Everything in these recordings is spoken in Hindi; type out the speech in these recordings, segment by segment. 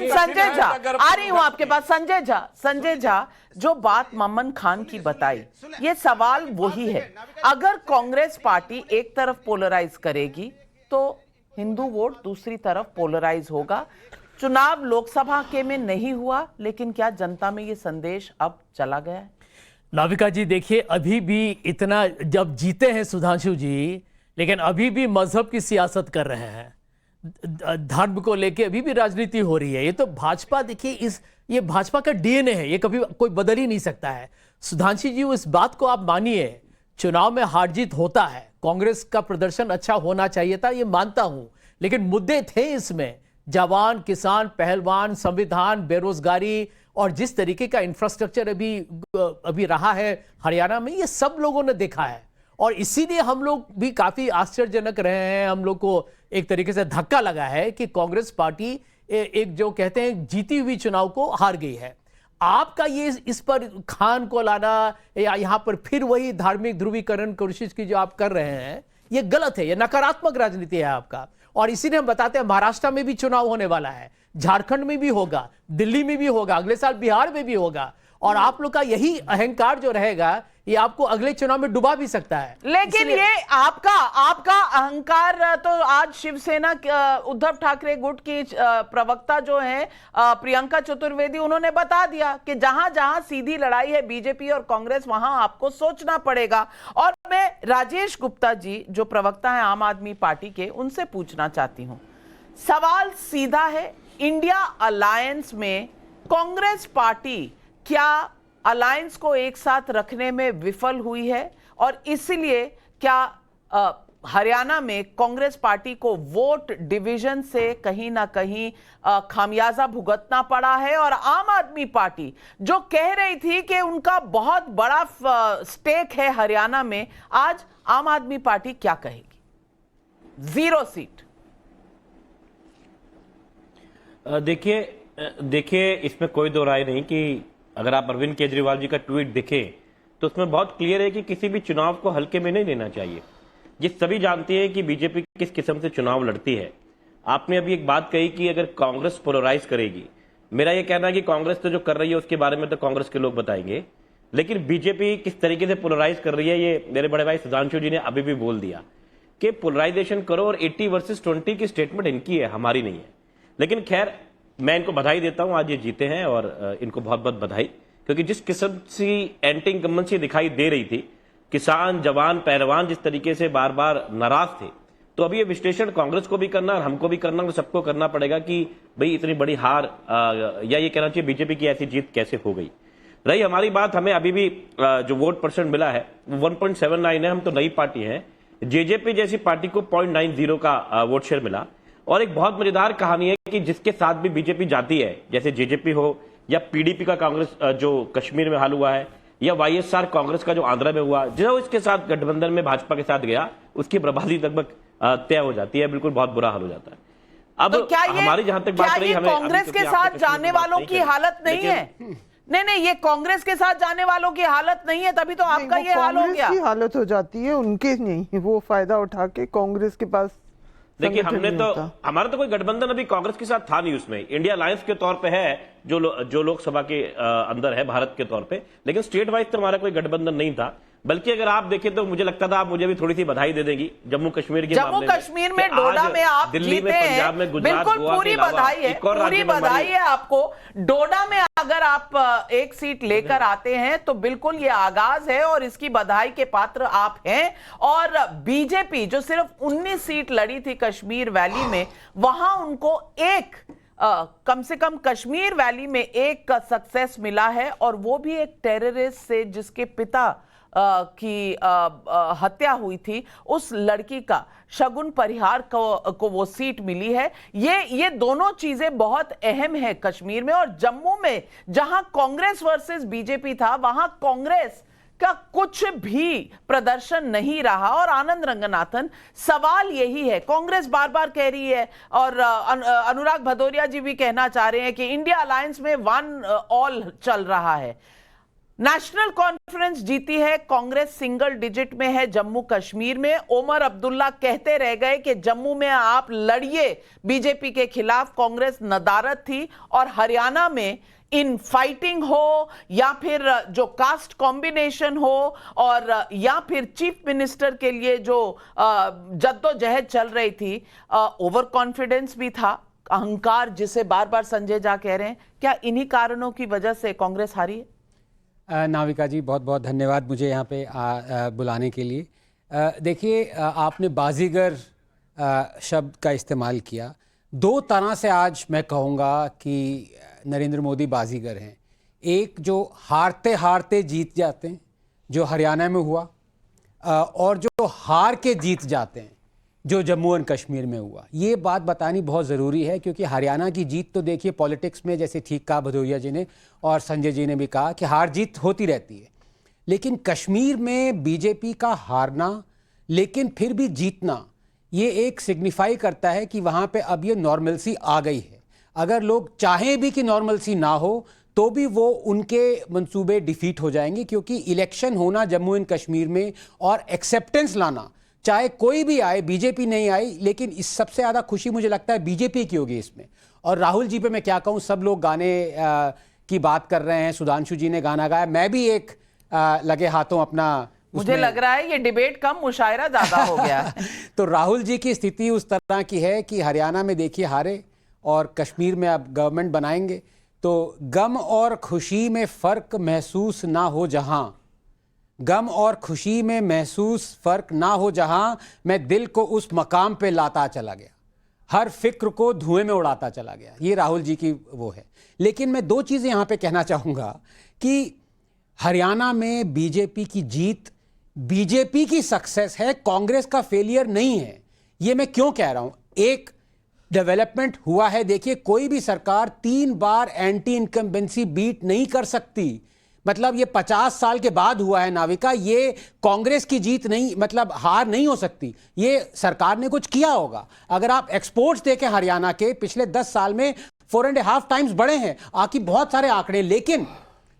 लेकिन संजय झा, आ रही हूं आपके पास। संजय झा, जो बात ममन खान की बताई, ये सवाल वही है। अगर कांग्रेस पार्टी एक तरफ पोलराइज करेगी तो हिंदू वोट दूसरी तरफ पोलराइज होगा। चुनाव लोकसभा के में नहीं हुआ, लेकिन क्या जनता में ये संदेश अब चला गया है? नाविका जी देखिए, अभी भी इतना जब जीते हैं सुधांशु जी, लेकिन अभी भी मजहब की सियासत कर रहे हैं, धर्म को लेके अभी भी राजनीति हो रही है। ये तो भाजपा, देखिए ये भाजपा का डीएनए है, ये कभी कोई बदल ही नहीं सकता है। सुधांशु जी, इस बात को आप मानिए, चुनाव में हार जीत होता है, कांग्रेस का प्रदर्शन अच्छा होना चाहिए था, ये मानता हूं, लेकिन मुद्दे थे इसमें, जवान, किसान, पहलवान, संविधान, बेरोजगारी और जिस तरीके का इंफ्रास्ट्रक्चर अभी रहा है हरियाणा में, ये सब लोगों ने देखा है। और इसीलिए हम लोग भी काफी आश्चर्यजनक रहे हैं, हम लोग को एक तरीके से धक्का लगा है कि कांग्रेस पार्टी एक जो कहते हैं जीती हुई चुनाव को हार गई है। आपका ये इस पर खान को लाना या यहां पर फिर वही धार्मिक ध्रुवीकरण कोशिश की जो आप कर रहे हैं, ये गलत है, ये नकारात्मक राजनीति है आपका। और इसीलिए हम बताते हैं महाराष्ट्र में भी चुनाव होने वाला है, झारखंड में भी होगा, दिल्ली में भी होगा, अगले साल बिहार में भी होगा। और आप लोग का यही अहंकार जो रहेगा, ये आपको अगले चुनाव में डुबा भी सकता है। लेकिन ये आपका अहंकार तो आज शिवसेना उद्धव ठाकरे गुट की प्रवक्ता जो है प्रियंका चतुर्वेदी, उन्होंने बता दिया कि जहां जहां सीधी लड़ाई है बीजेपी और कांग्रेस, वहां आपको सोचना पड़ेगा। और मैं राजेश गुप्ता जी जो प्रवक्ता है आम आदमी पार्टी के, उनसे पूछना चाहती हूं, सवाल सीधा है, इंडिया अलायंस में कांग्रेस पार्टी क्या अलायंस को एक साथ रखने में विफल हुई है, और इसलिए क्या हरियाणा में कांग्रेस पार्टी को वोट डिवीजन से कहीं ना कहीं खामियाजा भुगतना पड़ा है? और आम आदमी पार्टी जो कह रही थी कि उनका बहुत बड़ा स्टेक है हरियाणा में, आज आम आदमी पार्टी क्या कहेगी? 0 सीट। देखिए इसमें कोई दो राय नहीं कि अगर आप अरविंद केजरीवाल जी का ट्वीट देखें तो उसमें बहुत क्लियर है कि किसी भी चुनाव को हल्के में नहीं लेना चाहिए। ये सभी जानते हैं कि बीजेपी किस किस्म से चुनाव लड़ती है। आपने अभी एक बात कही कि अगर कांग्रेस पोलराइज करेगी, मेरा ये कहना है कि कांग्रेस तो जो कर रही है उसके बारे में तो कांग्रेस के लोग बताएंगे, लेकिन बीजेपी किस तरीके से पोलराइज कर रही है, ये मेरे बड़े भाई सुधांशु जी ने अभी भी बोल दिया कि पोलराइजेशन करो। और 80 वर्सेस 20 की स्टेटमेंट इनकी है, हमारी नहीं है। लेकिन खैर, मैं इनको बधाई देता हूं, आज ये जीते हैं और इनको बहुत बहुत बधाई, क्योंकि जिस किस्म की एंटी इनकम्बेंसी दिखाई दे रही थी, किसान, जवान, पहलवान जिस तरीके से बार बार नाराज थे, तो अभी ये विश्लेषण कांग्रेस को भी करना और हमको भी करना और सबको करना पड़ेगा कि भाई इतनी बड़ी हार या ये कहना चाहिए बीजेपी की ऐसी जीत कैसे हो गई। रही हमारी बात, हमें अभी भी जो वोट परसेंट मिला है वो 1.79 है। हम तो नई पार्टी है, जेजेपी जैसी पार्टी को 0.90 का वोट शेयर मिला। और एक बहुत मजेदार कहानी है कि जिसके साथ भी बीजेपी जाती है, जैसे जेजेपी हो या पीडीपी का कांग्रेस जो कश्मीर में हाल हुआ है, या वाईएसआर कांग्रेस का जो आंध्र में हुआ, जो इसके साथ गठबंधन में भाजपा के साथ गया, उसकी बर्बादी लगभग तय हो जाती है, बिल्कुल बहुत बुरा हाल हो जाता है। अब तो क्या हमारी जहां तक बात रही, हमें कांग्रेस के साथ जाने वालों की हालत नहीं है? नहीं, ये कांग्रेस के साथ जाने वालों की हालत नहीं है, तभी तो आपका ये हाल हो गया। हालत हो जाती है, उनके नहीं, वो फायदा उठा के कांग्रेस के पास। देखिए हमारा तो कोई गठबंधन अभी कांग्रेस के साथ था नहीं, उसमें इंडिया अलायंस के तौर पे है जो लोकसभा के अंदर है भारत के तौर पे, लेकिन स्टेट वाइज तो हमारा कोई गठबंधन नहीं था। बल्कि अगर आप देखें तो मुझे लगता था आप मुझे भी थोड़ी सी बधाई दे देंगी जम्मू कश्मीर के मामले में। जम्मू कश्मीर में डोडा में आप दिल्ली में, पंजाब में, गुजरात, बिल्कुल गोवा पूरी बधाई है, पूरी बधाई है आपको। डोडा में अगर आप एक सीट लेकर आते हैं तो बिल्कुल ये आगाज है और इसकी बधाई के पात्र आप हैं। और बीजेपी जो सिर्फ 19 सीट लड़ी थी कश्मीर वैली में, वहां उनको कम से कम कश्मीर वैली में एक सक्सेस मिला है, और वो भी एक टेररिस्ट से जिसके पिता की हत्या हुई थी, उस लड़की का शगुन परिहार को वो सीट मिली है। ये दोनों चीजें बहुत अहम है कश्मीर में। और जम्मू में जहां कांग्रेस वर्सेस बीजेपी था, वहां कांग्रेस का कुछ भी प्रदर्शन नहीं रहा। और आनंद रंगनाथन, सवाल यही है, कांग्रेस बार बार कह रही है और अनुराग भदौरिया जी भी कहना चाह रहे हैं कि इंडिया अलायंस में 1 ऑल चल रहा है। नेशनल कॉन्फ्रेंस जीती है कांग्रेस, सिंगल डिजिट में है जम्मू कश्मीर में। ओमर अब्दुल्ला कहते रह गए कि जम्मू में आप लड़िए बीजेपी के खिलाफ, कांग्रेस नदारद थी। और हरियाणा में इन फाइटिंग हो या फिर जो कास्ट कॉम्बिनेशन हो और या फिर चीफ मिनिस्टर के लिए जो जद्दोजहद चल रही थी, ओवर कॉन्फिडेंस भी था, अहंकार जिसे बार बार संजय झा कह रहे हैं, क्या इन्हीं कारणों की वजह से कांग्रेस हारी है? नाविका जी, बहुत बहुत धन्यवाद मुझे यहाँ पे बुलाने के लिए। देखिए, आपने बाजीगर शब्द का इस्तेमाल किया। दो तरह से आज मैं कहूँगा कि नरेंद्र मोदी बाजीगर हैं। एक जो हारते हारते जीत जाते हैं, जो हरियाणा में हुआ, और जो हार के जीत जाते हैं, जो जम्मू एंड कश्मीर में हुआ। ये बात बतानी बहुत ज़रूरी है, क्योंकि हरियाणा की जीत तो देखिए पॉलिटिक्स में, जैसे ठीक कहा भदौरिया जी ने और संजय जी ने भी कहा कि हार जीत होती रहती है, लेकिन कश्मीर में बीजेपी का हारना लेकिन फिर भी जीतना, ये एक सिग्निफाई करता है कि वहाँ पे अब ये नॉर्मलसी आ गई है। अगर लोग चाहें भी कि नॉर्मलसी ना हो तो भी वो उनके मंसूबे डिफीट हो जाएंगे, क्योंकि इलेक्शन होना जम्मू एंड कश्मीर में और एक्सेप्टेंस लाना, चाहे कोई भी आए, बीजेपी नहीं आई, लेकिन इस सबसे ज़्यादा खुशी मुझे लगता है बीजेपी की होगी इसमें। और राहुल जी पे मैं क्या कहूँ, सब लोग गाने की बात कर रहे हैं, सुधांशु जी ने गाना गाया, मैं भी एक लगे हाथों अपना, मुझे लग रहा है ये डिबेट कम, मुशायरा ज्यादा हो गया है। तो राहुल जी की स्थिति उस तरह की है कि हरियाणा में देखिए हारे और कश्मीर में अब गवर्नमेंट बनाएंगे, तो गम और खुशी में फ़र्क महसूस ना हो जहां, गम और खुशी में महसूस फ़र्क ना हो जहां, मैं दिल को उस मकाम पे लाता चला गया, हर फिक्र को धुएं में उड़ाता चला गया। ये राहुल जी की वो है। लेकिन मैं दो चीज़ें यहाँ पे कहना चाहूँगा कि हरियाणा में बीजेपी की जीत बीजेपी की सक्सेस है, कांग्रेस का फेलियर नहीं है। ये मैं क्यों कह रहा हूँ? एक डेवलपमेंट हुआ है। देखिए, कोई भी सरकार 3 बार एंटी इनकम्बेंसी बीट नहीं कर सकती। मतलब ये 50 साल के बाद हुआ है नाविका, ये कांग्रेस की जीत नहीं, मतलब हार नहीं हो सकती। ये सरकार ने कुछ किया होगा। अगर आप एक्सपोर्ट्स देखें हरियाणा के, पिछले 10 साल में 4.5 टाइम्स बढ़े हैं, आकी बहुत सारे आंकड़े। लेकिन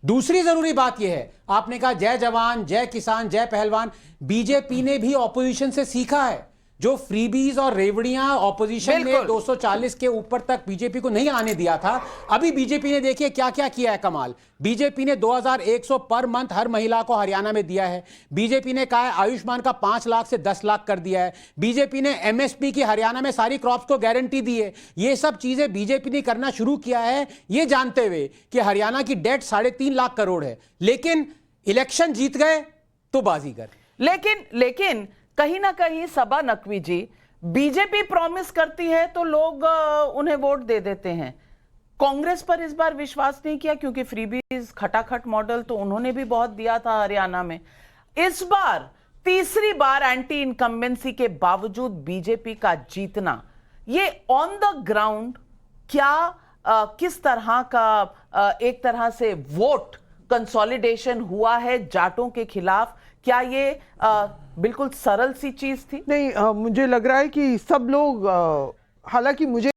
दूसरी जरूरी बात यह है, आपने कहा जय जवान, जय किसान, जय पहलवान, बीजेपी ने भी ऑपोजिशन से सीखा है। जो फ्रीबीज और रेवड़ियां ऑपोजिशन ने 240 के ऊपर तक बीजेपी को नहीं आने दिया था, अभी बीजेपी ने देखिए क्या क्या किया है कमाल। बीजेपी ने 2100 पर मंथ हर महिला को हरियाणा में दिया है। बीजेपी ने कहा है आयुष्मान का 5 लाख से 10 लाख कर दिया है। बीजेपी ने एमएसपी की हरियाणा में सारी क्रॉप्स को गारंटी दी है। ये सब चीजें बीजेपी ने करना शुरू किया है, ये जानते हुए कि हरियाणा की डेट 3.5 लाख करोड़ है। लेकिन इलेक्शन जीत गए तो बाजीगर। लेकिन कहीं ना कहीं सबा नकवी जी, बीजेपी प्रॉमिस करती है तो लोग उन्हें वोट दे देते हैं। कांग्रेस पर इस बार विश्वास नहीं किया, क्योंकि फ्रीबीज खटाखट मॉडल तो उन्होंने भी बहुत दिया था हरियाणा में। इस बार तीसरी बार एंटी इनकम्बेंसी के बावजूद बीजेपी का जीतना, ये ऑन द ग्राउंड क्या किस तरह का एक तरह से वोट कंसोलिडेशन हुआ है जाटों के खिलाफ? क्या ये बिल्कुल सरल सी चीज थी? नहीं, मुझे लग रहा है कि सब लोग, हालांकि मुझे